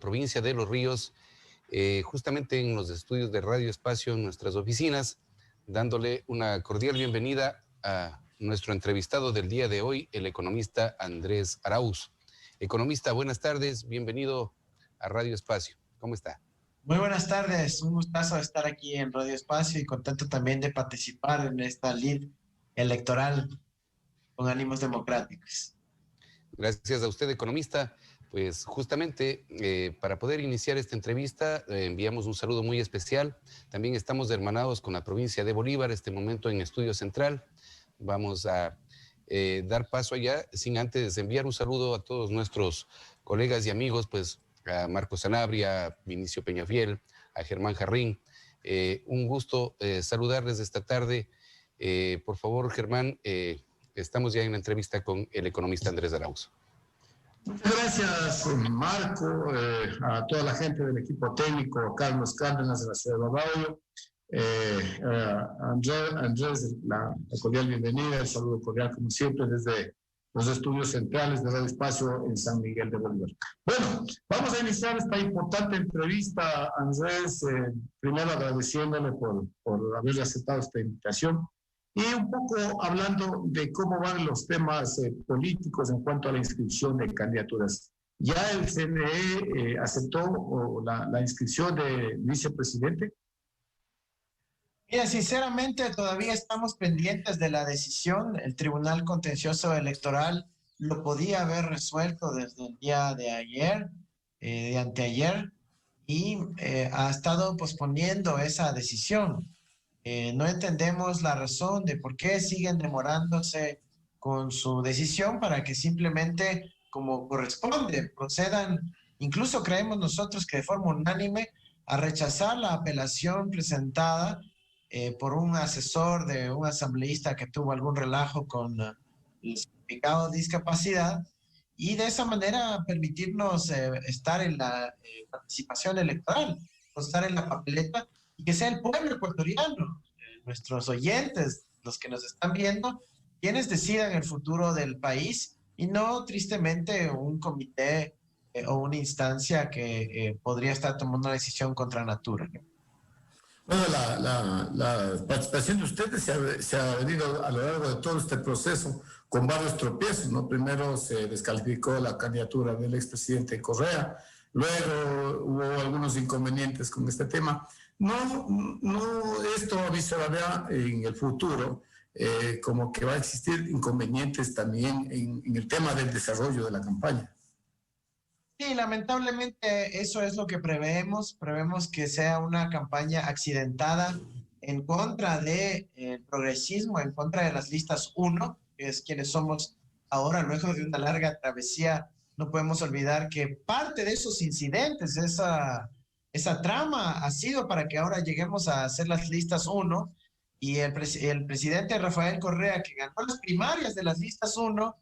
provincia de Los Ríos, justamente en los estudios de Radio Espacio, en nuestras oficinas, dándole una cordial bienvenida a nuestro entrevistado del día de hoy, el economista Andrés Arauz. Economista, buenas tardes, bienvenido a Radio Espacio. ¿Cómo está? Muy buenas tardes, un gustazo estar aquí en Radio Espacio y contento también de participar en esta lid electoral con ánimos democráticos. Gracias a usted, economista. Pues justamente para poder iniciar esta entrevista enviamos un saludo muy especial. También estamos hermanados con la provincia de Bolívar, este momento en Estudio Central. Vamos a dar paso allá, sin antes enviar un saludo a todos nuestros colegas y amigos, pues a Marcos Sanabria, a Vinicio Peñafiel, a Germán Jarrín. Un gusto saludarles esta tarde. Por favor, Germán, estamos ya en la entrevista con el economista Andrés Arauz. Muchas gracias, Marco, a toda la gente del equipo técnico, a Carlos Cárdenas de la ciudad de Babahoyo, Andrés, la cordial bienvenida, el saludo cordial como siempre desde los estudios centrales de Radio Espacio en San Miguel de Bolívar. Bueno, vamos a iniciar esta importante entrevista, Andrés, primero agradeciéndole por haber aceptado esta invitación. Y un poco hablando de cómo van los temas políticos en cuanto a la inscripción de candidaturas. ¿Ya el CNE aceptó la inscripción de vicepresidente? Mira, sinceramente todavía estamos pendientes de la decisión. El Tribunal Contencioso Electoral lo podía haber resuelto desde el día de ayer, de anteayer, y ha estado posponiendo esa decisión. No entendemos la razón de por qué siguen demorándose con su decisión para que simplemente, como corresponde, procedan, incluso creemos nosotros que de forma unánime, a rechazar la apelación presentada por un asesor de un asambleísta que tuvo algún relajo con el certificado de discapacidad y de esa manera permitirnos estar en la participación electoral, estar en la papeleta y que sea el pueblo ecuatoriano, nuestros oyentes, los que nos están viendo, quienes decidan el futuro del país y no tristemente un comité o una instancia que podría estar tomando una decisión contra natura. Bueno, la participación de ustedes se ha venido a lo largo de todo este proceso con varios tropiezos, ¿no? Primero se descalificó la candidatura del expresidente Correa, luego hubo algunos inconvenientes con este tema. Esto avisará en el futuro como que va a existir inconvenientes también en el tema del desarrollo de la campaña. Sí, lamentablemente eso es lo que preveemos. Preveemos que sea una campaña accidentada en contra del progresismo, en contra de las listas 1, que es quienes somos ahora, luego de una larga travesía. No podemos olvidar que parte de esos incidentes, esa trama ha sido para que ahora lleguemos a hacer las listas 1 y el presidente Rafael Correa, que ganó las primarias de las listas 1,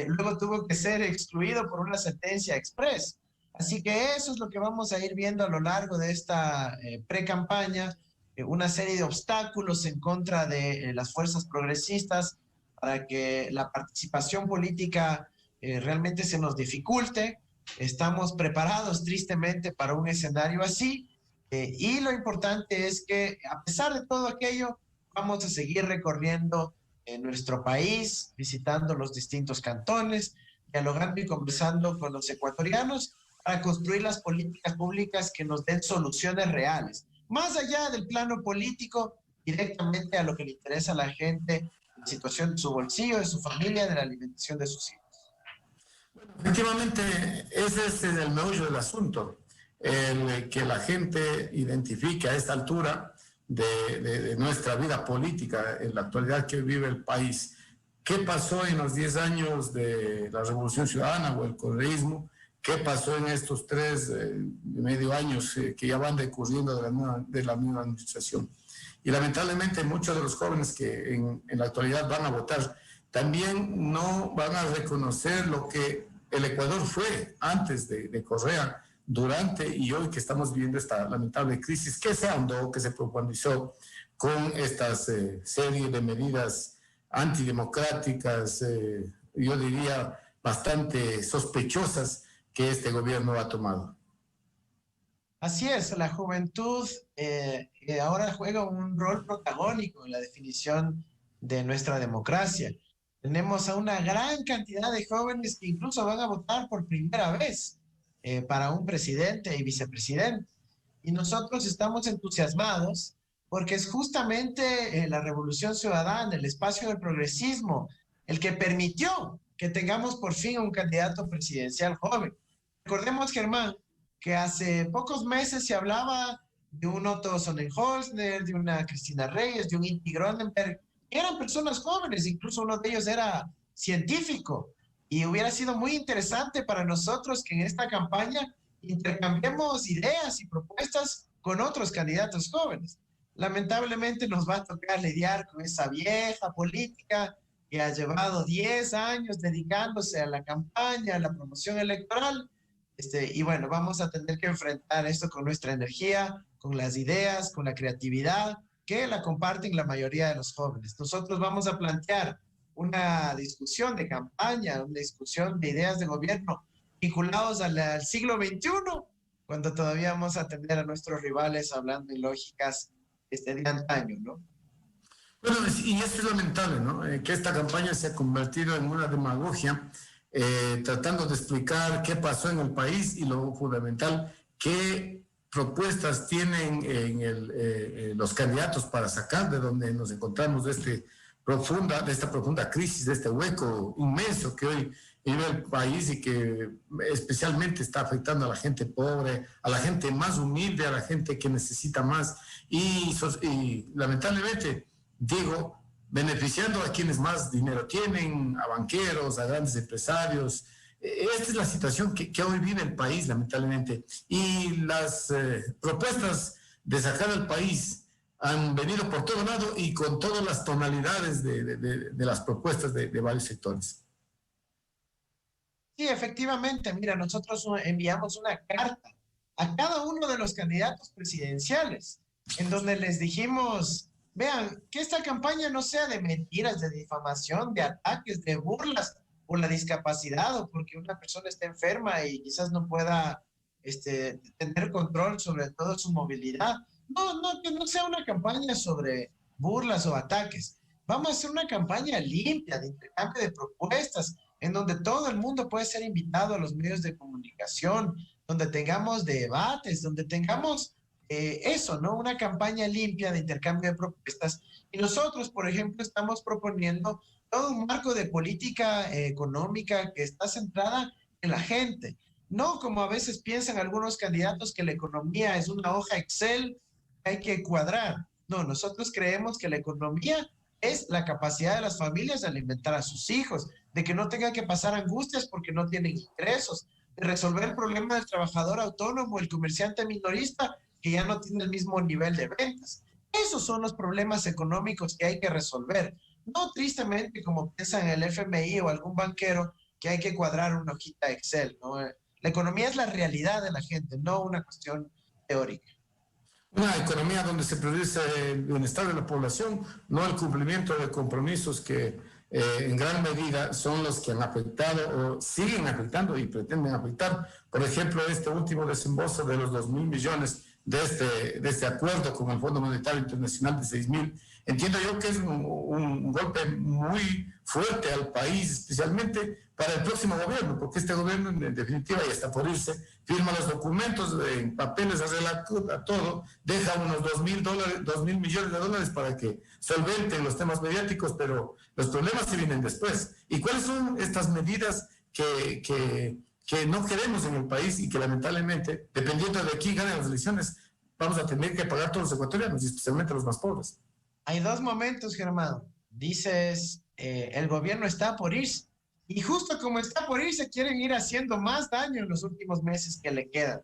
luego tuvo que ser excluido por una sentencia express. Así que eso es lo que vamos a ir viendo a lo largo de esta pre-campaña, una serie de obstáculos en contra de las fuerzas progresistas para que la participación política realmente se nos dificulte. Estamos preparados tristemente para un escenario así y lo importante es que a pesar de todo aquello vamos a seguir recorriendo en nuestro país, visitando los distintos cantones, dialogando y conversando con los ecuatorianos para construir las políticas públicas que nos den soluciones reales, más allá del plano político, directamente a lo que le interesa a la gente, la situación de su bolsillo, de su familia, de la alimentación de sus hijos. Bueno, efectivamente, ese es el meollo del asunto, el que la gente identifique a esta altura de nuestra vida política, en la actualidad que vive el país. ¿Qué pasó en los 10 años de la Revolución Ciudadana o el correísmo? ¿Qué pasó en estos 3 y medio años que ya van decurriendo de la misma administración? Y lamentablemente muchos de los jóvenes que en la actualidad van a votar también no van a reconocer lo que el Ecuador fue antes de Correa, durante y hoy que estamos viviendo esta lamentable crisis que se ahondó, que se profundizó con estas serie de medidas antidemocráticas, yo diría bastante sospechosas que este gobierno ha tomado. Así es, la juventud ahora juega un rol protagónico en la definición de nuestra democracia. Tenemos a una gran cantidad de jóvenes que incluso van a votar por primera vez para un presidente y vicepresidente. Y nosotros estamos entusiasmados porque es justamente la revolución ciudadana, el espacio del progresismo, el que permitió que tengamos por fin un candidato presidencial joven. Recordemos, Germán, que hace pocos meses se hablaba de un Otto Sonnenholzner, de una Cristina Reyes, de un Inti Gronenberg. Eran personas jóvenes, incluso uno de ellos era científico. Y hubiera sido muy interesante para nosotros que en esta campaña intercambiemos ideas y propuestas con otros candidatos jóvenes. Lamentablemente nos va a tocar lidiar con esa vieja política que ha llevado 10 años dedicándose a la campaña, a la promoción electoral. Y bueno, vamos a tener que enfrentar esto con nuestra energía, con las ideas, con la creatividad, que la comparten la mayoría de los jóvenes. Nosotros vamos a plantear una discusión de campaña, una discusión de ideas de gobierno vinculados al siglo XXI, cuando todavía vamos a atender a nuestros rivales hablando en lógicas de antaño, ¿no? Bueno, y esto es lamentable, ¿no? Que esta campaña se ha convertido en una demagogia, tratando de explicar qué pasó en el país y lo fundamental, qué propuestas tienen los candidatos para sacar de donde nos encontramos de esta profunda crisis, de este hueco inmenso que hoy vive el país y que especialmente está afectando a la gente pobre, a la gente más humilde, a la gente que necesita más y lamentablemente, digo, beneficiando a quienes más dinero tienen, a banqueros, a grandes empresarios. Esta es la situación que hoy vive el país, lamentablemente. Y las propuestas de sacar al país han venido por todo lado y con todas las tonalidades de las propuestas de varios sectores. Sí, efectivamente, mira, nosotros enviamos una carta a cada uno de los candidatos presidenciales en donde les dijimos, vean, que esta campaña no sea de mentiras, de difamación, de ataques, de burlas por la discapacidad o porque una persona está enferma y quizás no pueda tener control sobre toda su movilidad. No, que no sea una campaña sobre burlas o ataques. Vamos a hacer una campaña limpia de intercambio de propuestas en donde todo el mundo puede ser invitado a los medios de comunicación, donde tengamos debates, donde tengamos eso, ¿no? Una campaña limpia de intercambio de propuestas. Y nosotros, por ejemplo, estamos proponiendo todo un marco de política económica que está centrada en la gente. No como a veces piensan algunos candidatos que la economía es una hoja Excel que hay que cuadrar. No, nosotros creemos que la economía es la capacidad de las familias de alimentar a sus hijos, de que no tengan que pasar angustias porque no tienen ingresos, de resolver el problema del trabajador autónomo, el comerciante minorista, que ya no tiene el mismo nivel de ventas. Esos son los problemas económicos que hay que resolver. No tristemente como piensan el FMI o algún banquero que hay que cuadrar una hojita Excel, ¿no? La economía es la realidad de la gente, no una cuestión teórica. Una economía donde se produce el bienestar de la población, no el cumplimiento de compromisos que en gran medida son los que han afectado o siguen afectando y pretenden afectar. Por ejemplo, este último desembolso de los 2.000 millones de este acuerdo con el Fondo Monetario Internacional de 6.000, entiendo yo que es un golpe muy fuerte al país, especialmente para el próximo gobierno, porque este gobierno en definitiva ya está por irse, firma los documentos en papeles, arregla todo, deja unos 2.000 millones de dólares para que solventen los temas mediáticos, pero los problemas se vienen después. ¿Y cuáles son estas medidas que no queremos en el país y que lamentablemente, dependiendo de quién gane las elecciones, vamos a tener que pagar todos los ecuatorianos, y especialmente los más pobres? Hay dos momentos, Germán. Dices, el gobierno está por irse. Y justo como está por irse, quieren ir haciendo más daño en los últimos meses que le quedan.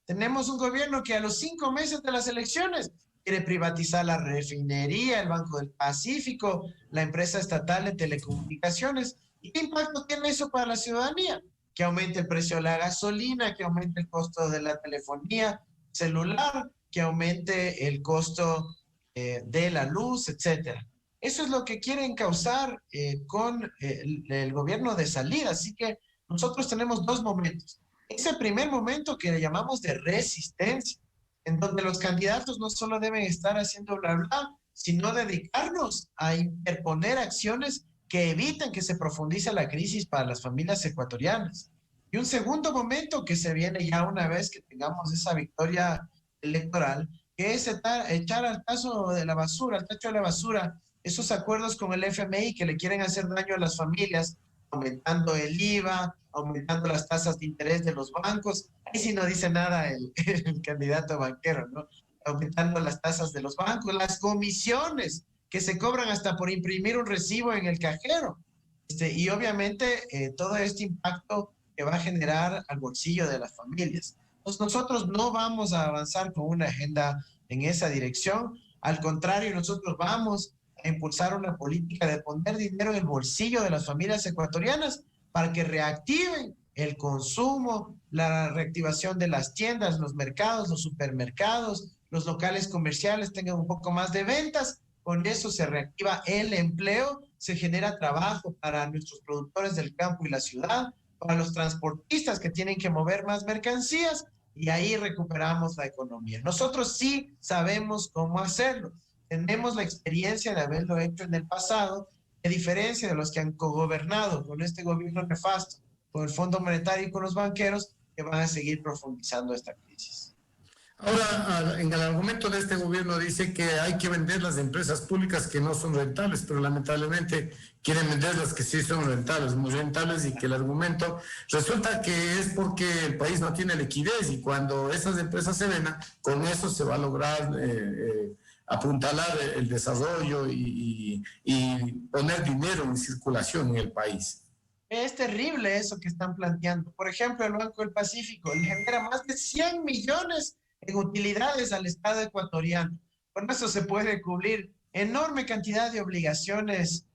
Tenemos un gobierno que a los 5 meses de las elecciones quiere privatizar la refinería, el Banco del Pacífico, la empresa estatal de telecomunicaciones. ¿Y qué impacto tiene eso para la ciudadanía? Que aumente el precio de la gasolina, que aumente el costo de la telefonía celular, que aumente el costo de la luz, etcétera. Eso es lo que quieren causar con el gobierno de salida. Así que nosotros tenemos dos momentos. Ese primer momento que le llamamos de resistencia, en donde los candidatos no solo deben estar haciendo bla, bla, sino dedicarnos a interponer acciones que eviten que se profundice la crisis para las familias ecuatorianas. Y un segundo momento que se viene ya una vez que tengamos esa victoria electoral, que es echar al tacho de la basura, esos acuerdos con el FMI que le quieren hacer daño a las familias, aumentando el IVA, aumentando las tasas de interés de los bancos. Ahí sí no dice nada el candidato banquero, ¿no? Aumentando las tasas de los bancos, las comisiones que se cobran hasta por imprimir un recibo en el cajero. Y obviamente todo este impacto que va a generar al bolsillo de las familias. Entonces nosotros no vamos a avanzar con una agenda en esa dirección. Al contrario, nosotros vamos a impulsar una política de poner dinero en el bolsillo de las familias ecuatorianas para que reactiven el consumo, la reactivación de las tiendas, los mercados, los supermercados, los locales comerciales tengan un poco más de ventas. Con eso se reactiva el empleo, se genera trabajo para nuestros productores del campo y la ciudad, para los transportistas que tienen que mover más mercancías, y ahí recuperamos la economía. Nosotros sí sabemos cómo hacerlo. Tenemos la experiencia de haberlo hecho en el pasado, a diferencia de los que han cogobernado con este gobierno nefasto, con el Fondo Monetario y con los banqueros, que van a seguir profundizando esta crisis. Ahora, en el argumento de este gobierno dice que hay que vender las empresas públicas que no son rentables, pero lamentablemente quieren vender las que sí son rentables, muy rentables, y que el argumento resulta que es porque el país no tiene liquidez, y cuando esas empresas se vendan, con eso se va a lograr apuntalar el desarrollo y poner dinero en circulación en el país. Es terrible eso que están planteando. Por ejemplo, el Banco del Pacífico le genera más de 100 millones en utilidades al Estado ecuatoriano. Con eso se puede cubrir enorme cantidad de obligaciones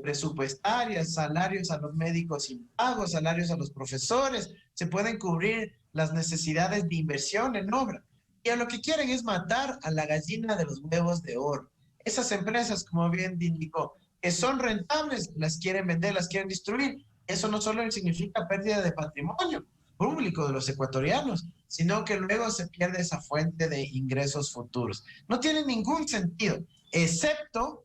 presupuestarias, salarios a los médicos impagos, salarios a los profesores, se pueden cubrir las necesidades de inversión en obra. Y a lo que quieren es matar a la gallina de los huevos de oro. Esas empresas, como bien indicó, que son rentables, las quieren vender, las quieren destruir. Eso no solo significa pérdida de patrimonio público de los ecuatorianos, sino que luego se pierde esa fuente de ingresos futuros. No tiene ningún sentido, excepto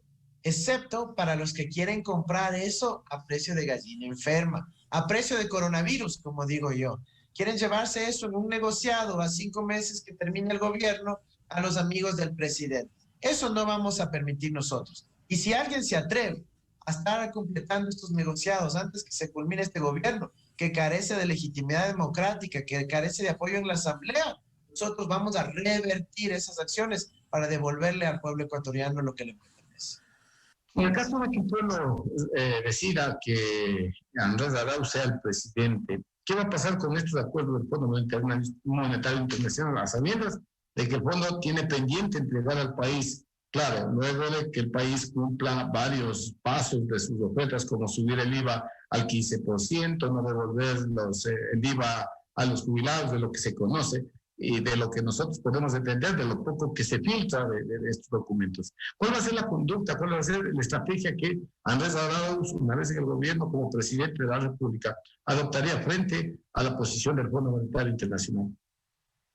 para los que quieren comprar eso a precio de gallina enferma, a precio de coronavirus, como digo yo. Quieren llevarse eso en un negociado a 5 meses que termine el gobierno a los amigos del presidente. Eso no vamos a permitir nosotros. Y si alguien se atreve a estar completando estos negociados antes que se culmine este gobierno, que carece de legitimidad democrática, que carece de apoyo en la Asamblea, nosotros vamos a revertir esas acciones para devolverle al pueblo ecuatoriano lo que le pertenece. En el caso de que el pueblo decida que Andrés Arauz sea el presidente, ¿qué va a pasar con estos acuerdos del Fondo Monetario Internacional, a sabiendas de que el fondo tiene pendiente entregar al país? Claro, luego de que el país cumpla varios pasos de sus ofertas, como subir el IVA al 15%, no devolver el IVA a los jubilados, de lo que se conoce y de lo que nosotros podemos entender, de lo poco que se filtra de estos documentos. ¿Cuál va a ser la conducta, cuál va a ser la estrategia que Andrés Arauz, una vez en el gobierno como presidente de la República, adoptaría frente a la posición del Fondo Monetario Internacional?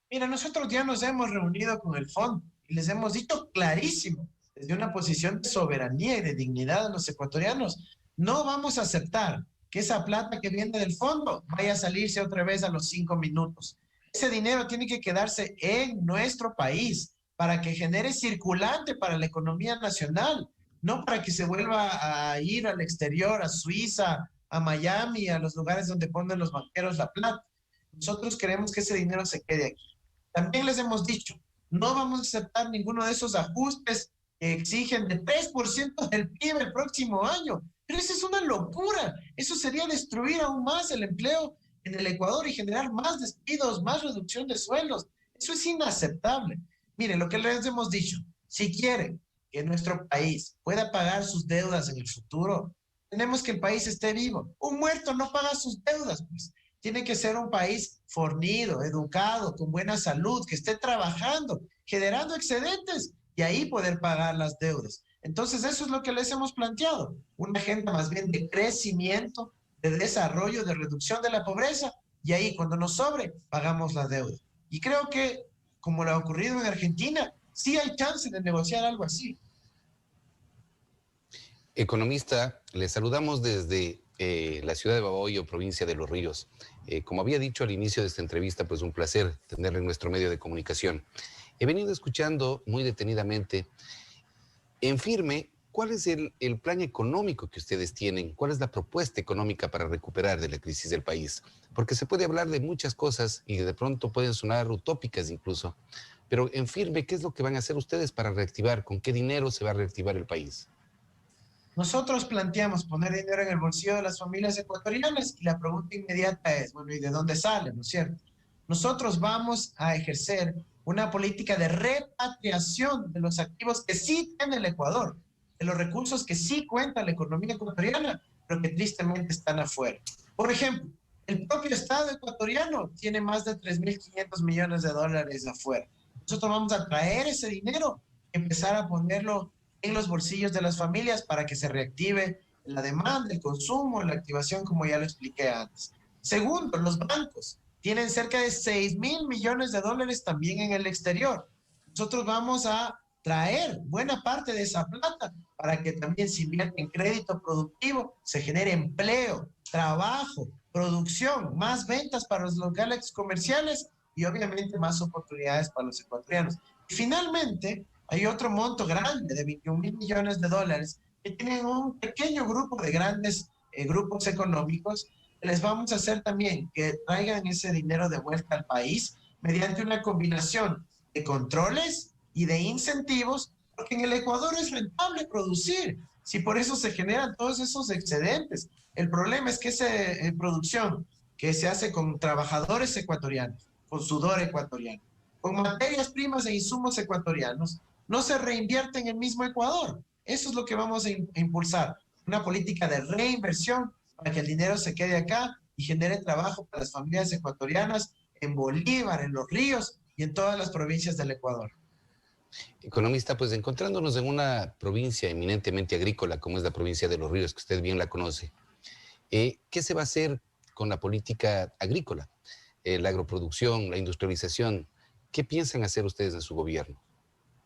Mira, nosotros ya nos hemos reunido con el fondo y les hemos dicho clarísimo, desde una posición de soberanía y de dignidad de los ecuatorianos, no vamos a aceptar que esa plata que viene del fondo vaya a salirse otra vez a los 5 minutos. Ese dinero tiene que quedarse en nuestro país para que genere circulante para la economía nacional, no para que se vuelva a ir al exterior, a Suiza, a Miami, a los lugares donde ponen los banqueros la plata. Nosotros queremos que ese dinero se quede aquí. También les hemos dicho, no vamos a aceptar ninguno de esos ajustes que exigen de 3% del PIB el próximo año. Pero eso es una locura. Eso sería destruir aún más el empleo en el Ecuador y generar más despidos, más reducción de sueldos. Eso es inaceptable. Miren, lo que les hemos dicho, si quieren que nuestro país pueda pagar sus deudas en el futuro, tenemos que el país esté vivo. Un muerto no paga sus deudas, pues. Tiene que ser un país fornido, educado, con buena salud, que esté trabajando, generando excedentes y ahí poder pagar las deudas. Entonces, eso es lo que les hemos planteado. Una agenda más bien de crecimiento, de desarrollo, de reducción de la pobreza, y ahí cuando nos sobre, pagamos la deuda. Y creo que como lo ha ocurrido en Argentina, sí hay chance de negociar algo así. Economista, le saludamos desde la ciudad de Babahoyo, provincia de Los Ríos. Como había dicho al inicio de esta entrevista, pues un placer tenerle en nuestro medio de comunicación. He venido escuchando muy detenidamente, en firme, ¿cuál es el plan económico que ustedes tienen? ¿Cuál es la propuesta económica para recuperar de la crisis del país? Porque se puede hablar de muchas cosas y de pronto pueden sonar utópicas incluso, pero en firme, ¿qué es lo que van a hacer ustedes para reactivar? ¿Con qué dinero se va a reactivar el país? Nosotros planteamos poner dinero en el bolsillo de las familias ecuatorianas y la pregunta inmediata es, bueno, ¿y de dónde sale? ¿No es cierto? Nosotros vamos a ejercer una política de repatriación de los activos que sí tiene el Ecuador, de los recursos que sí cuenta la economía ecuatoriana, pero que tristemente están afuera. Por ejemplo, el propio Estado ecuatoriano tiene más de 3.500 millones de dólares afuera. Nosotros vamos a traer ese dinero y empezar a ponerlo en los bolsillos de las familias para que se reactive la demanda, el consumo, la activación, como ya lo expliqué antes. Segundo, los bancos tienen cerca de 6.000 millones de dólares también en el exterior. Nosotros vamos a traer buena parte de esa plata para que también se invierta en crédito productivo, se genere empleo, trabajo, producción, más ventas para los locales comerciales y obviamente más oportunidades para los ecuatorianos. Y finalmente, hay otro monto grande de 21.000 millones de dólares que tienen un pequeño grupo de grandes grupos económicos que les vamos a hacer también que traigan ese dinero de vuelta al país mediante una combinación de controles y de incentivos, porque en el Ecuador es rentable producir, si por eso se generan todos esos excedentes. El problema es que esa producción que se hace con trabajadores ecuatorianos, con sudor ecuatoriano, con materias primas e insumos ecuatorianos, no se reinvierte en el mismo Ecuador. Eso es lo que vamos a impulsar, una política de reinversión para que el dinero se quede acá y genere trabajo para las familias ecuatorianas en Bolívar, en Los Ríos y en todas las provincias del Ecuador. Economista, pues encontrándonos en una provincia eminentemente agrícola como es la provincia de Los Ríos, que usted bien la conoce, ¿qué se va a hacer con la política agrícola? La agroproducción, la industrialización, ¿qué piensan hacer ustedes en su gobierno?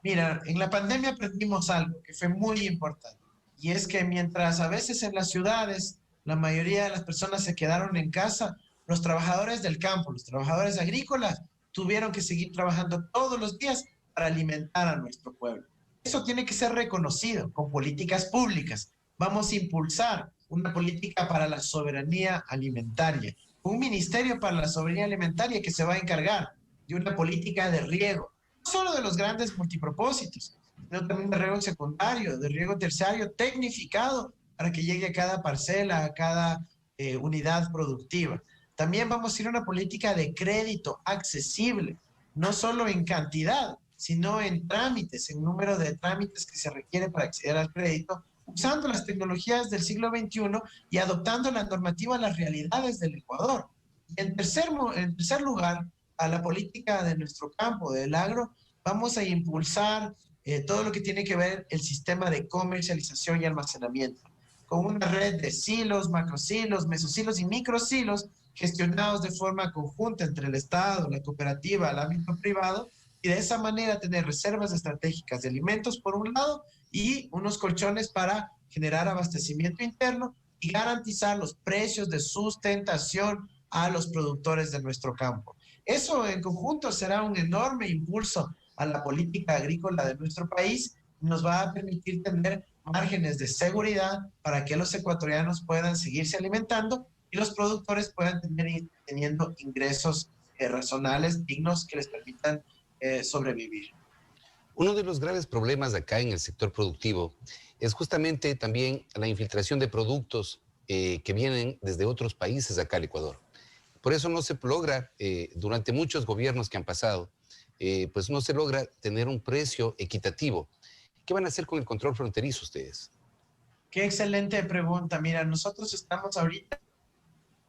Mira, en la pandemia aprendimos algo que fue muy importante, y es que mientras a veces en las ciudades la mayoría de las personas se quedaron en casa, los trabajadores del campo, los trabajadores agrícolas, tuvieron que seguir trabajando todos los días para alimentar a nuestro pueblo. Eso tiene que ser reconocido con políticas públicas. Vamos a impulsar una política para la soberanía alimentaria, un ministerio para la soberanía alimentaria que se va a encargar de una política de riego, no solo de los grandes multipropósitos, sino también de riego secundario, de riego terciario, tecnificado, para que llegue a cada parcela, a cada unidad productiva. También vamos a ir a una política de crédito accesible, no solo en cantidad, sino en trámites, en número de trámites que se requiere para acceder al crédito, usando las tecnologías del siglo XXI y adoptando la normativa a las realidades del Ecuador. Y en tercer lugar, a la política de nuestro campo, del agro, vamos a impulsar todo lo que tiene que ver el sistema de comercialización y almacenamiento, con una red de silos, macrosilos, mesosilos y microsilos gestionados de forma conjunta entre el Estado, la cooperativa, el ámbito privado, y de esa manera tener reservas estratégicas de alimentos por un lado y unos colchones para generar abastecimiento interno y garantizar los precios de sustentación a los productores de nuestro campo. Eso en conjunto será un enorme impulso a la política agrícola de nuestro país y nos va a permitir tener márgenes de seguridad para que los ecuatorianos puedan seguirse alimentando y los productores puedan tener teniendo ingresos razonables, dignos, que les permitan sobrevivir. Uno de los graves problemas acá en el sector productivo es justamente también la infiltración de productos que vienen desde otros países acá al Ecuador. Por eso no se logra, durante muchos gobiernos que han pasado, pues no se logra tener un precio equitativo. ¿Qué van a hacer con el control fronterizo ustedes? Qué excelente pregunta. Mira, nosotros estamos ahorita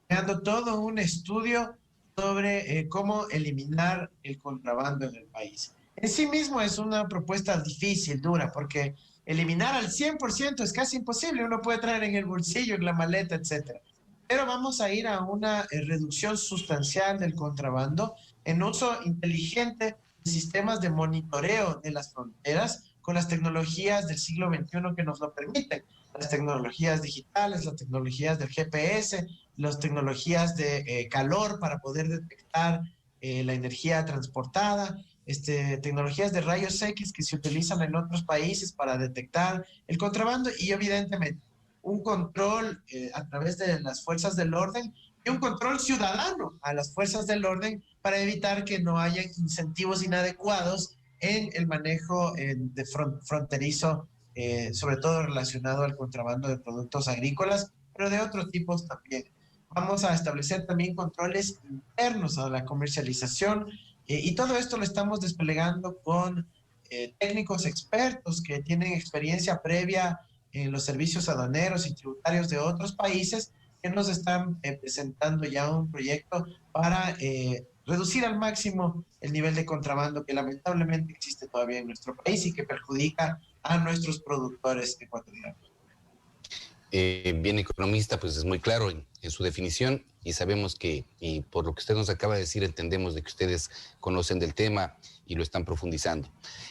creando todo un estudio sobre cómo eliminar el contrabando en el país. En sí mismo es una propuesta difícil, dura, porque eliminar al 100% es casi imposible. Uno puede traer en el bolsillo, en la maleta, etcétera. Pero vamos a ir a una reducción sustancial del contrabando en uso inteligente sistemas de monitoreo de las fronteras con las tecnologías del siglo XXI que nos lo permiten. Las tecnologías digitales, las tecnologías del GPS, las tecnologías de calor para poder detectar la energía transportada, tecnologías de rayos X que se utilizan en otros países para detectar el contrabando y evidentemente un control a través de las fuerzas del orden y un control ciudadano a las fuerzas del orden para evitar que no haya incentivos inadecuados en el manejo de fronterizo, sobre todo relacionado al contrabando de productos agrícolas, pero de otros tipos también. Vamos a establecer también controles internos a la comercialización y todo esto lo estamos desplegando con técnicos expertos que tienen experiencia previa en los servicios aduaneros y tributarios de otros países que nos están presentando ya un proyecto para reducir al máximo el nivel de contrabando que lamentablemente existe todavía en nuestro país y que perjudica a nuestros productores ecuatorianos. Bien economista, pues es muy claro en su definición y sabemos que, y por lo que usted nos acaba de decir, entendemos de que ustedes conocen del tema y lo están profundizando.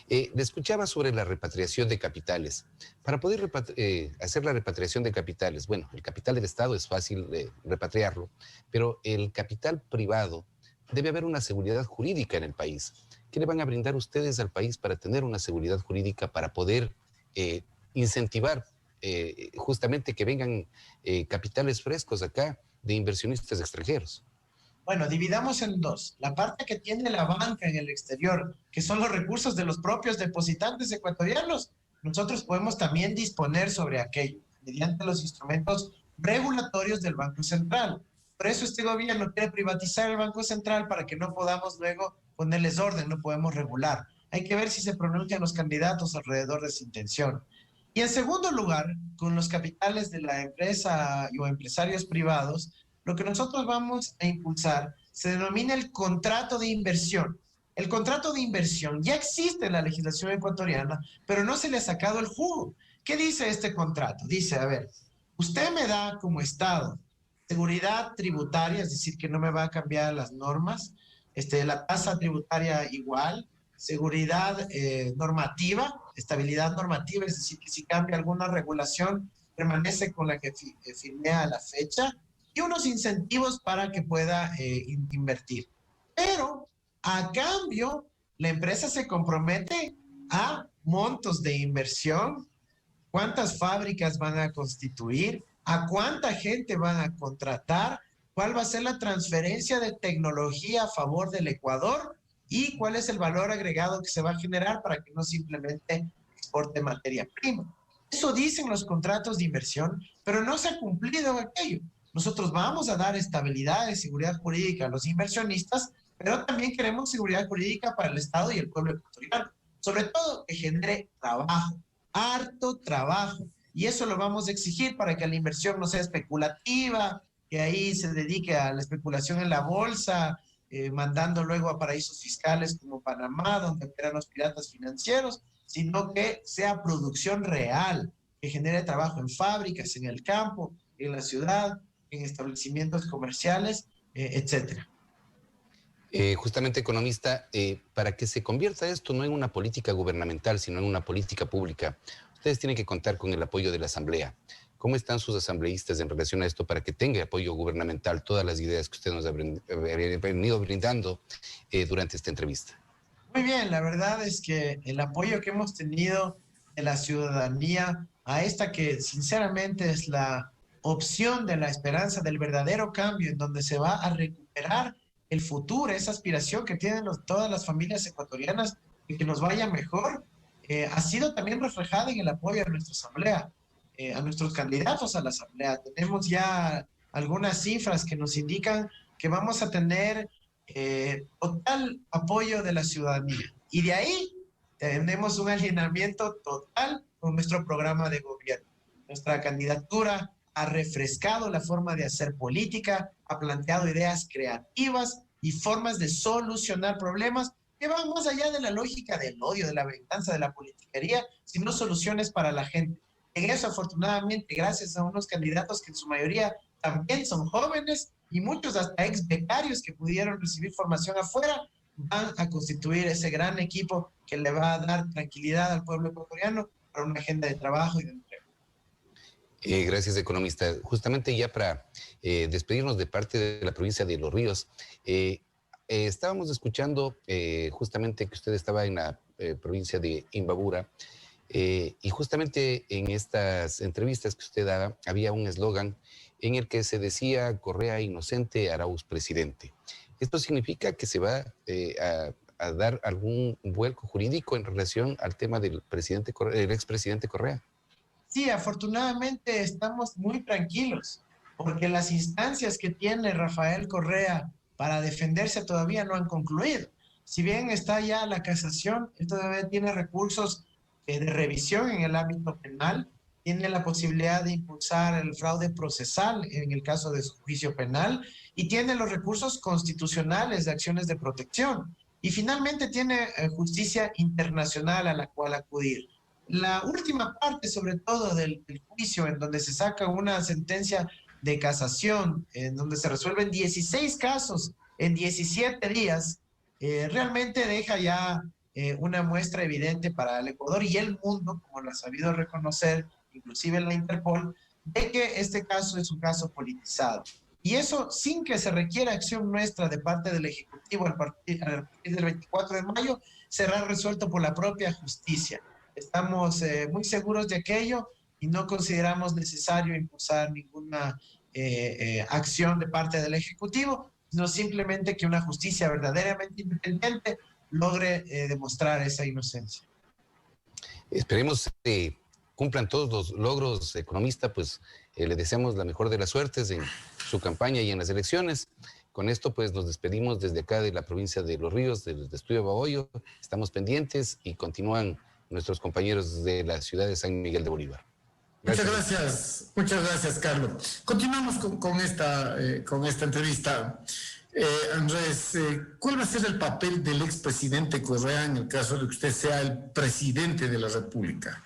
Le escuchaba sobre la repatriación de capitales. Para poder hacer la repatriación de capitales, bueno, el capital del Estado es fácil repatriarlo, pero el capital privado debe haber una seguridad jurídica en el país. ¿Qué le van a brindar ustedes al país para tener una seguridad jurídica, para poder incentivar justamente que vengan capitales frescos acá de inversionistas extranjeros? Bueno, dividamos en dos. La parte que tiene la banca en el exterior, que son los recursos de los propios depositantes ecuatorianos, nosotros podemos también disponer sobre aquello mediante los instrumentos regulatorios del Banco Central. Por eso este gobierno quiere privatizar el Banco Central para que no podamos luego ponerles orden, no podemos regular. Hay que ver si se pronuncian los candidatos alrededor de esa intención. Y en segundo lugar, con los capitales de la empresa o empresarios privados, lo que nosotros vamos a impulsar se denomina el contrato de inversión. El contrato de inversión ya existe en la legislación ecuatoriana, pero no se le ha sacado el jugo. ¿Qué dice este contrato? Dice, a ver, usted me da como Estado seguridad tributaria, es decir, que no me va a cambiar las normas, la tasa tributaria igual, seguridad normativa, estabilidad normativa, es decir, que si cambia alguna regulación, permanece con la que firmé a la fecha, y unos incentivos para que pueda invertir. Pero a cambio, la empresa se compromete a montos de inversión, cuántas fábricas van a constituir, a cuánta gente van a contratar, cuál va a ser la transferencia de tecnología a favor del Ecuador y cuál es el valor agregado que se va a generar para que no simplemente exporte materia prima. Eso dicen los contratos de inversión, pero no se ha cumplido aquello. Nosotros vamos a dar estabilidad y seguridad jurídica a los inversionistas, pero también queremos seguridad jurídica para el Estado y el pueblo ecuatoriano. Sobre todo que genere trabajo, harto trabajo. Y eso lo vamos a exigir para que la inversión no sea especulativa, que ahí se dedique a la especulación en la bolsa, mandando luego a paraísos fiscales como Panamá, donde operan los piratas financieros, sino que sea producción real, que genere trabajo en fábricas, en el campo, en la ciudad, en establecimientos comerciales, etcétera. Justamente, economista, para que se convierta esto no en una política gubernamental, sino en una política pública, ustedes tienen que contar con el apoyo de la Asamblea. ¿Cómo están sus asambleístas en relación a esto para que tenga apoyo gubernamental todas las ideas que usted nos ha venido brindando durante esta entrevista? Muy bien, la verdad es que el apoyo que hemos tenido de la ciudadanía a esta que sinceramente es la opción de la esperanza del verdadero cambio en donde se va a recuperar el futuro, esa aspiración que tienen todas las familias ecuatorianas de que nos vaya mejor, ha sido también reflejada en el apoyo a nuestra asamblea, a nuestros candidatos a la asamblea. Tenemos ya algunas cifras que nos indican que vamos a tener total apoyo de la ciudadanía. Y de ahí tenemos un alineamiento total con nuestro programa de gobierno. Nuestra candidatura ha refrescado la forma de hacer política, ha planteado ideas creativas y formas de solucionar problemas que van más allá de la lógica del odio, de la venganza, de la politiquería, sino soluciones para la gente. En eso, afortunadamente, gracias a unos candidatos que en su mayoría también son jóvenes y muchos hasta ex becarios que pudieron recibir formación afuera, van a constituir ese gran equipo que le va a dar tranquilidad al pueblo ecuatoriano para una agenda de trabajo y de empleo. Gracias, economista. Justamente ya para despedirnos de parte de la provincia de Los Ríos, estábamos escuchando justamente que usted estaba en la provincia de Imbabura, y justamente en estas entrevistas que usted daba había un eslogan en el que se decía Correa inocente, Arauz presidente. Esto significa que se va a dar algún vuelco jurídico en relación al tema del el expresidente Correa. Sí, afortunadamente estamos muy tranquilos, porque las instancias que tiene Rafael Correa para defenderse todavía no han concluido. Si bien está ya la casación, él todavía tiene recursos de revisión en el ámbito penal, tiene la posibilidad de impulsar el fraude procesal en el caso de su juicio penal y tiene los recursos constitucionales de acciones de protección. Y finalmente tiene justicia internacional a la cual acudir. La última parte, sobre todo, del juicio, en donde se saca una sentencia de casación, en donde se resuelven 16 casos en 17 días, realmente deja ya una muestra evidente para el Ecuador y el mundo, como lo ha sabido reconocer, inclusive la Interpol, de que este caso es un caso politizado. Y eso sin que se requiera acción nuestra de parte del Ejecutivo a partir del 24 de mayo, será resuelto por la propia justicia. Estamos muy seguros de aquello y no consideramos necesario impulsar ninguna acción de parte del Ejecutivo, sino simplemente que una justicia verdaderamente independiente logre demostrar esa inocencia. Esperemos que cumplan todos los logros, economista, pues le deseamos la mejor de las suertes en su campaña y en las elecciones. Con esto, pues nos despedimos desde acá de la provincia de Los Ríos, del Estudio Bahoyo. Estamos pendientes y continúan nuestros compañeros de la ciudad de San Miguel de Bolívar. Gracias. Muchas gracias, Carlos. Continuamos con esta entrevista. Andrés, ¿cuál va a ser el papel del expresidente Correa en el caso de que usted sea el presidente de la República?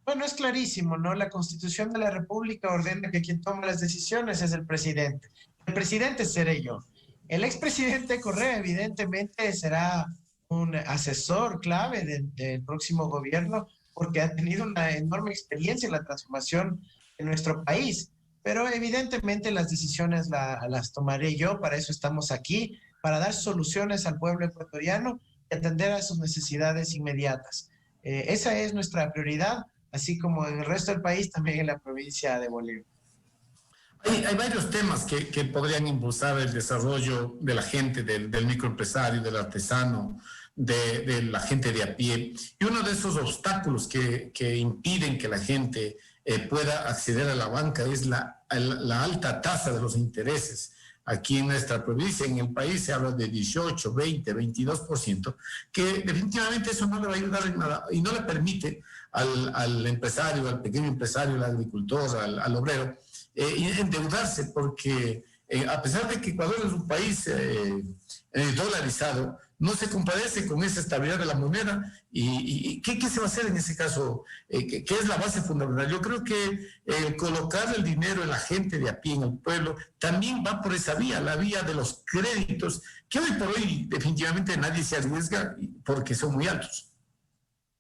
Bueno, es clarísimo, ¿no? La Constitución de la República ordena que quien toma las decisiones es el presidente. El presidente seré yo. El expresidente Correa, evidentemente, será un asesor clave del próximo gobierno porque ha tenido una enorme experiencia en la transformación en nuestro país. Pero evidentemente las decisiones las tomaré yo, para eso estamos aquí, para dar soluciones al pueblo ecuatoriano y atender a sus necesidades inmediatas. Esa es nuestra prioridad, así como en el resto del país, también en la provincia de Bolívar. Hay varios temas que podrían impulsar el desarrollo de la gente, del microempresario, del artesano, de la gente de a pie. Y uno de esos obstáculos que impiden que la gente pueda acceder a la banca es la alta tasa de los intereses. Aquí en nuestra provincia, en el país, se habla de 18, 20, 22%, que definitivamente eso no le va a ayudar en nada y no le permite al empresario, al pequeño empresario, al agricultor, al obrero, endeudarse, porque a pesar de que Ecuador es un país dolarizado, no se compadece con esa estabilidad de la moneda. ¿Y qué se va a hacer en ese caso? ¿Qué es la base fundamental? Yo creo que colocar el dinero en la gente de a pie, en el pueblo, también va por esa vía, la vía de los créditos, que hoy por hoy definitivamente nadie se arriesga porque son muy altos.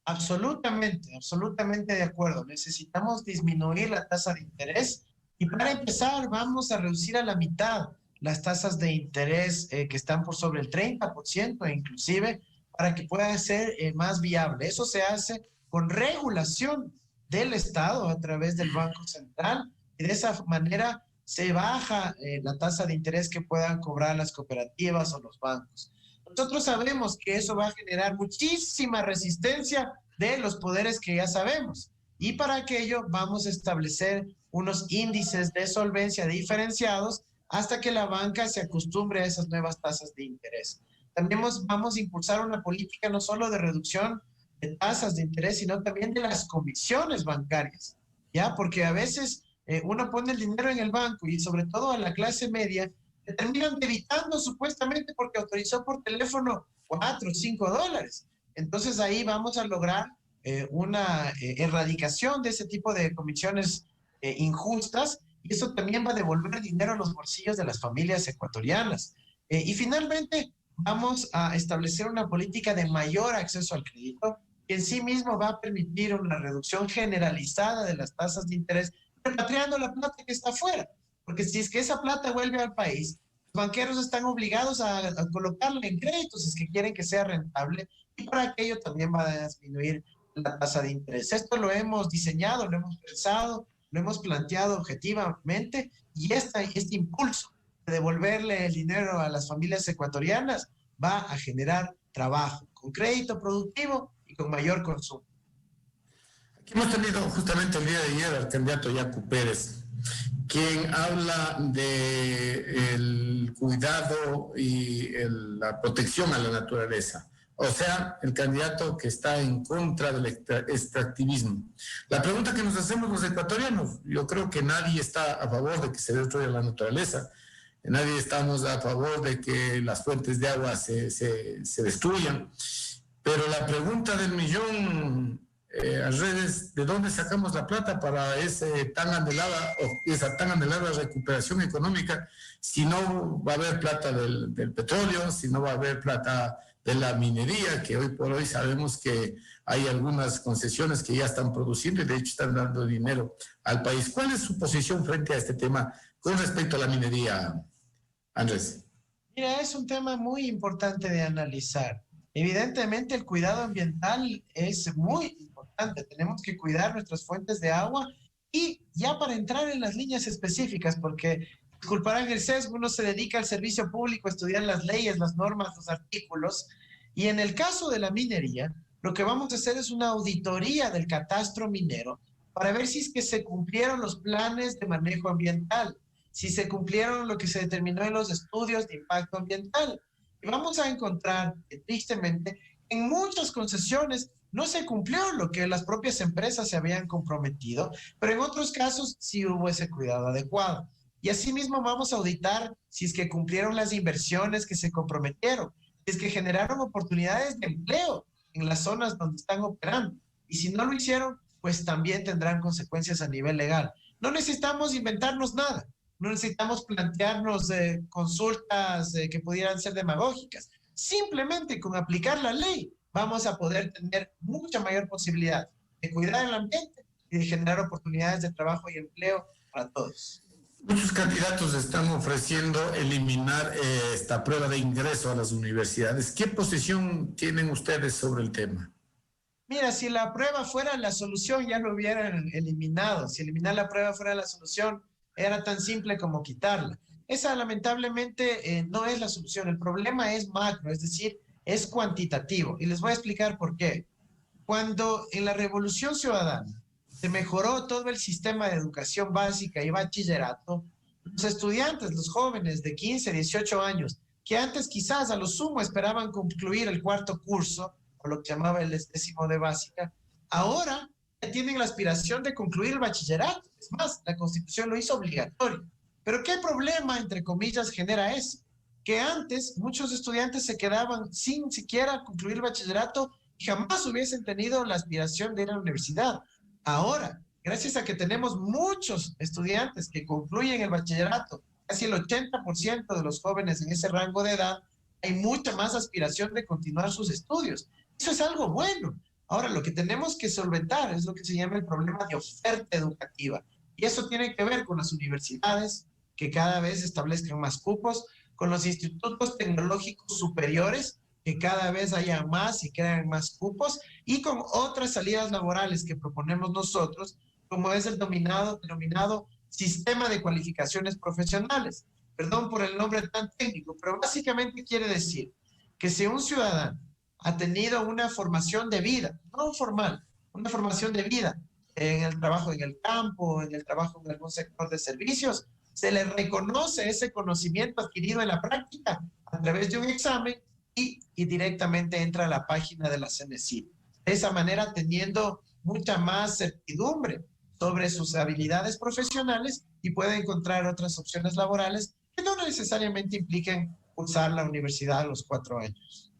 Absolutamente de acuerdo. Necesitamos disminuir la tasa de interés y para empezar vamos a reducir a la mitad las tasas de interés que están por sobre el 30% inclusive, para que pueda ser más viable. Eso se hace con regulación del Estado a través del Banco Central y de esa manera se baja la tasa de interés que puedan cobrar las cooperativas o los bancos. Nosotros sabemos que eso va a generar muchísima resistencia de los poderes que ya sabemos y para aquello vamos a establecer unos índices de solvencia diferenciados hasta que la banca se acostumbre a esas nuevas tasas de interés. También vamos a impulsar una política no solo de reducción de tasas de interés, sino también de las comisiones bancarias, ¿ya? Porque a veces uno pone el dinero en el banco y sobre todo a la clase media, le terminan debitando supuestamente porque autorizó por teléfono 4 o 5 dólares. Entonces ahí vamos a lograr una erradicación de ese tipo de comisiones injustas, y eso también va a devolver dinero a los bolsillos de las familias ecuatorianas. Y finalmente, vamos a establecer una política de mayor acceso al crédito, que en sí mismo va a permitir una reducción generalizada de las tasas de interés, repatriando la plata que está afuera. Porque si es que esa plata vuelve al país, los banqueros están obligados a colocarla en créditos si es que quieren que sea rentable, y para aquello también va a disminuir la tasa de interés. Esto lo hemos diseñado, lo hemos pensado, lo hemos planteado objetivamente, y este impulso de devolverle el dinero a las familias ecuatorianas va a generar trabajo con crédito productivo y con mayor consumo. Aquí hemos tenido justamente el día de ayer al candidato Yacu Pérez, quien habla del cuidado y la protección a la naturaleza. O sea, el candidato que está en contra del extractivismo. La pregunta que nos hacemos los ecuatorianos, yo creo que nadie está a favor de que se destruya la naturaleza, nadie estamos a favor de que las fuentes de agua se destruyan, pero la pregunta del millón, Arredes, ¿de dónde sacamos la plata para esa tan anhelada recuperación económica si no va a haber plata del petróleo, si no va a haber plata de la minería, que hoy por hoy sabemos que hay algunas concesiones que ya están produciendo y de hecho están dando dinero al país? ¿Cuál es su posición frente a este tema con respecto a la minería, Andrés? Mira, es un tema muy importante de analizar. Evidentemente, el cuidado ambiental es muy importante. Tenemos que cuidar nuestras fuentes de agua, y ya para entrar en las líneas específicas, porque disculparán el sesgo, uno se dedica al servicio público a estudiar las leyes, las normas, los artículos, y en el caso de la minería, lo que vamos a hacer es una auditoría del catastro minero para ver si es que se cumplieron los planes de manejo ambiental, si se cumplieron lo que se determinó en los estudios de impacto ambiental. Y vamos a encontrar que, tristemente, en muchas concesiones no se cumplió lo que las propias empresas se habían comprometido, pero en otros casos sí hubo ese cuidado adecuado. Y asimismo vamos a auditar si es que cumplieron las inversiones que se comprometieron, si es que generaron oportunidades de empleo en las zonas donde están operando. Y si no lo hicieron, pues también tendrán consecuencias a nivel legal. No necesitamos inventarnos nada. No necesitamos plantearnos consultas que pudieran ser demagógicas. Simplemente con aplicar la ley vamos a poder tener mucha mayor posibilidad de cuidar el ambiente y de generar oportunidades de trabajo y empleo para todos. Muchos candidatos están ofreciendo eliminar esta prueba de ingreso a las universidades. ¿Qué posición tienen ustedes sobre el tema? Mira, si la prueba fuera la solución, ya lo hubieran eliminado. Si eliminar la prueba fuera la solución, era tan simple como quitarla. Esa lamentablemente no es la solución. El problema es macro, es decir, es cuantitativo. Y les voy a explicar por qué. Cuando en la Revolución Ciudadana se mejoró todo el sistema de educación básica y bachillerato, los estudiantes, los jóvenes de 15, 18 años, que antes quizás a lo sumo esperaban concluir el cuarto curso, o lo que llamaba el 10º de básica, ahora ya tienen la aspiración de concluir el bachillerato. Es más, la Constitución lo hizo obligatorio. Pero ¿qué problema, entre comillas, genera eso? Que antes muchos estudiantes se quedaban sin siquiera concluir el bachillerato y jamás hubiesen tenido la aspiración de ir a la universidad. Ahora, gracias a que tenemos muchos estudiantes que concluyen el bachillerato, casi el 80% de los jóvenes en ese rango de edad, hay mucha más aspiración de continuar sus estudios. Eso es algo bueno. Ahora, lo que tenemos que solventar es lo que se llama el problema de oferta educativa. Y eso tiene que ver con las universidades, que cada vez establezcan más cupos, con los institutos tecnológicos superiores, que cada vez haya más y crean más cupos, y con otras salidas laborales que proponemos nosotros, como es el denominado sistema de cualificaciones profesionales. Perdón por el nombre tan técnico, pero básicamente quiere decir que si un ciudadano ha tenido una formación de vida, no formal, una formación de vida en el trabajo en el campo, en el trabajo en algún sector de servicios, se le reconoce ese conocimiento adquirido en la práctica a través de un examen y directamente entra a la página de la CENESID. De esa manera, teniendo mucha más certidumbre sobre sus habilidades profesionales, y puede encontrar otras opciones laborales que no necesariamente impliquen cursar la universidad a los 4 años.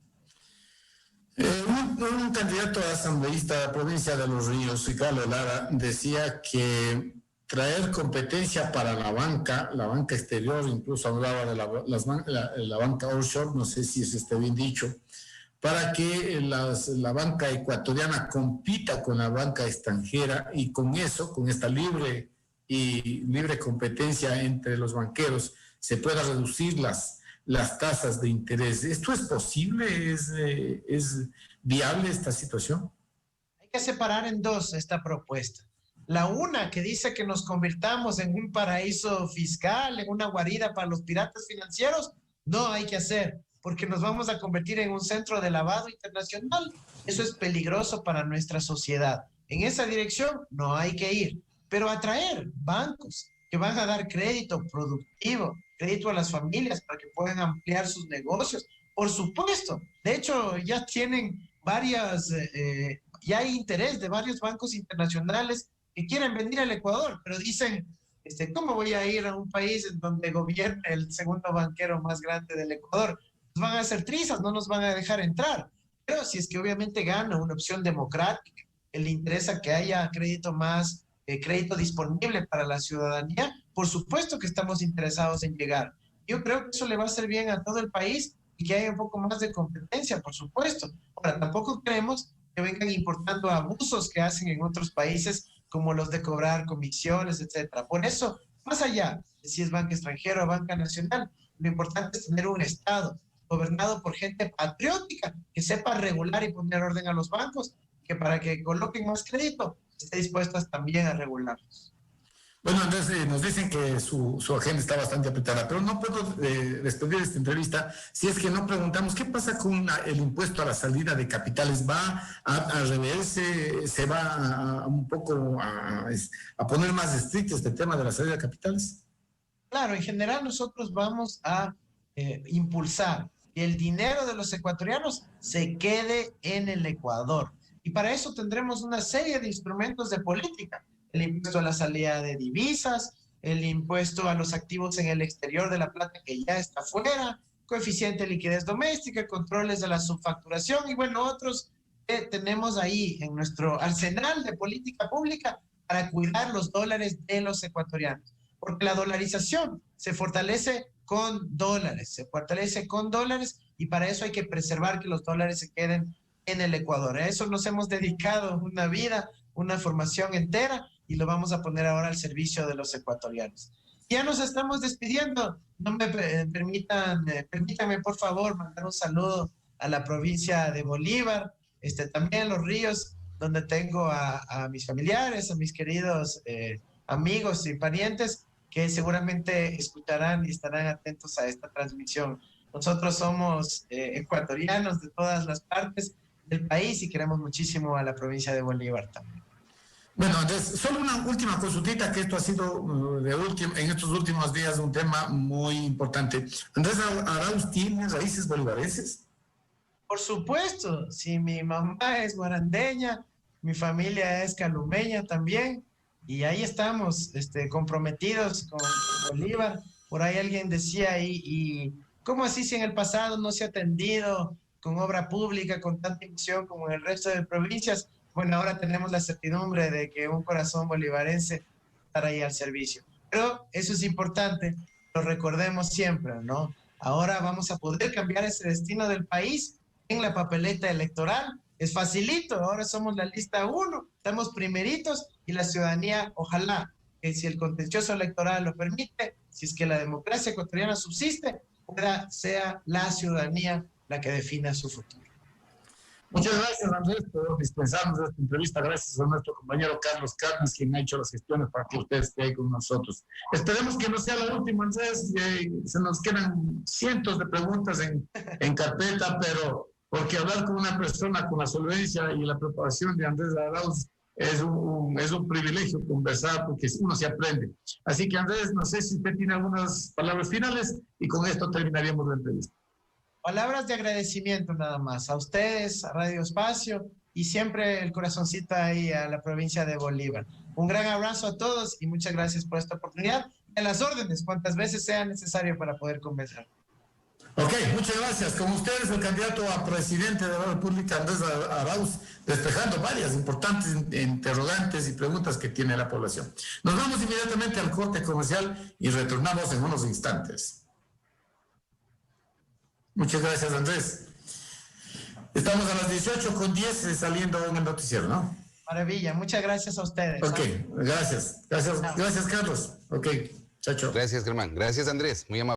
Un candidato asambleísta de la provincia de Los Ríos, Ricardo Lara, decía que traer competencia para la banca exterior, incluso hablaba de la banca offshore, no sé si eso está bien dicho, para que la banca ecuatoriana compita con la banca extranjera y con eso, con esta libre competencia entre los banqueros, se pueda reducir las tasas de interés. ¿Esto es posible? ¿Es viable esta situación? Hay que separar en dos esta propuesta. La una que dice que nos convirtamos en un paraíso fiscal, en una guarida para los piratas financieros, no hay que hacer, porque nos vamos a convertir en un centro de lavado internacional. Eso es peligroso para nuestra sociedad. En esa dirección no hay que ir, pero atraer bancos que van a dar crédito productivo, crédito a las familias para que puedan ampliar sus negocios. Por supuesto, de hecho ya tienen ya hay interés de varios bancos internacionales que quieren venir al Ecuador, pero dicen, ¿cómo voy a ir a un país en donde gobierna el segundo banquero más grande del Ecuador? Nos van a hacer trizas, no nos van a dejar entrar. Pero si es que obviamente gana una opción democrática, que le interesa que haya crédito disponible para la ciudadanía, por supuesto que estamos interesados en llegar. Yo creo que eso le va a hacer bien a todo el país y que haya un poco más de competencia, por supuesto. Ahora, tampoco creemos que vengan importando abusos que hacen en otros países, como los de cobrar comisiones, etcétera. Por eso, más allá de si es banca extranjera o banca nacional, lo importante es tener un Estado gobernado por gente patriótica que sepa regular y poner orden a los bancos, que para que coloquen más crédito, esté dispuestas también a regularlos. Bueno, Andrés, nos dicen que su agenda está bastante apretada, pero no puedo despedir esta entrevista si es que no preguntamos qué pasa con el impuesto a la salida de capitales. ¿Va a reverse? ¿Se va un poco a poner más estricto este tema de la salida de capitales? Claro, en general nosotros vamos a impulsar que el dinero de los ecuatorianos se quede en el Ecuador. Y para eso tendremos una serie de instrumentos de política. El impuesto a la salida de divisas, el impuesto a los activos en el exterior de la plata que ya está fuera, coeficiente de liquidez doméstica, controles de la subfacturación y bueno, otros que tenemos ahí en nuestro arsenal de política pública para cuidar los dólares de los ecuatorianos. Porque la dolarización se fortalece con dólares y para eso hay que preservar que los dólares se queden en el Ecuador. A eso nos hemos dedicado una vida, una formación entera y lo vamos a poner ahora al servicio de los ecuatorianos. Ya nos estamos despidiendo. No me permítanme por favor mandar un saludo a la provincia de Bolívar, también Los Ríos, donde tengo a mis familiares, a mis queridos amigos y parientes que seguramente escucharán y estarán atentos a esta transmisión. Nosotros somos ecuatorianos de todas las partes del país y queremos muchísimo a la provincia de Bolívar también. Bueno, Andrés, solo una última consultita, que esto ha sido en estos últimos días un tema muy importante. Andrés Arauz, ¿tiene raíces bolivarenses? Por supuesto, si mi mamá es guarandeña, mi familia es calumeña también, y ahí estamos comprometidos con Bolívar. Por ahí alguien decía, ¿y cómo así si en el pasado no se ha atendido con obra pública, con tanta inversión como en el resto de provincias? Bueno, ahora tenemos la certidumbre de que un corazón bolivarense estará ahí al servicio. Pero eso es importante, lo recordemos siempre, ¿no? Ahora vamos a poder cambiar ese destino del país en la papeleta electoral. Es facilito, ahora somos la lista 1, estamos primeritos y la ciudadanía, ojalá que si el contencioso electoral lo permite, si es que la democracia ecuatoriana subsiste, sea la ciudadanía la que defina su futuro. Muchas gracias, Andrés, por dispensarnos esta entrevista. Gracias a nuestro compañero Carlos Carnes, quien ha hecho las gestiones para que usted esté ahí con nosotros. Esperemos que no sea la última, Andrés. Se nos quedan cientos de preguntas en carpeta, pero porque hablar con una persona con la solvencia y la preparación de Andrés Arauz es un privilegio conversar, porque uno se aprende. Así que, Andrés, no sé si usted tiene algunas palabras finales y con esto terminaríamos la entrevista. Palabras de agradecimiento nada más a ustedes, a Radio Espacio y siempre el corazoncito ahí a la provincia de Bolívar. Un gran abrazo a todos y muchas gracias por esta oportunidad. A las órdenes, cuantas veces sea necesario para poder conversar. Ok, muchas gracias. Con ustedes el candidato a presidente de la República, Andrés Arauz, despejando varias importantes interrogantes y preguntas que tiene la población. Nos vamos inmediatamente al corte comercial y retornamos en unos instantes. Muchas gracias, Andrés. Estamos a las 18:10 saliendo en el noticiero, ¿no? Maravilla, muchas gracias a ustedes. Ok, gracias. Gracias, Carlos. Ok, chao, chao. Gracias, Germán. Gracias, Andrés. Muy amable.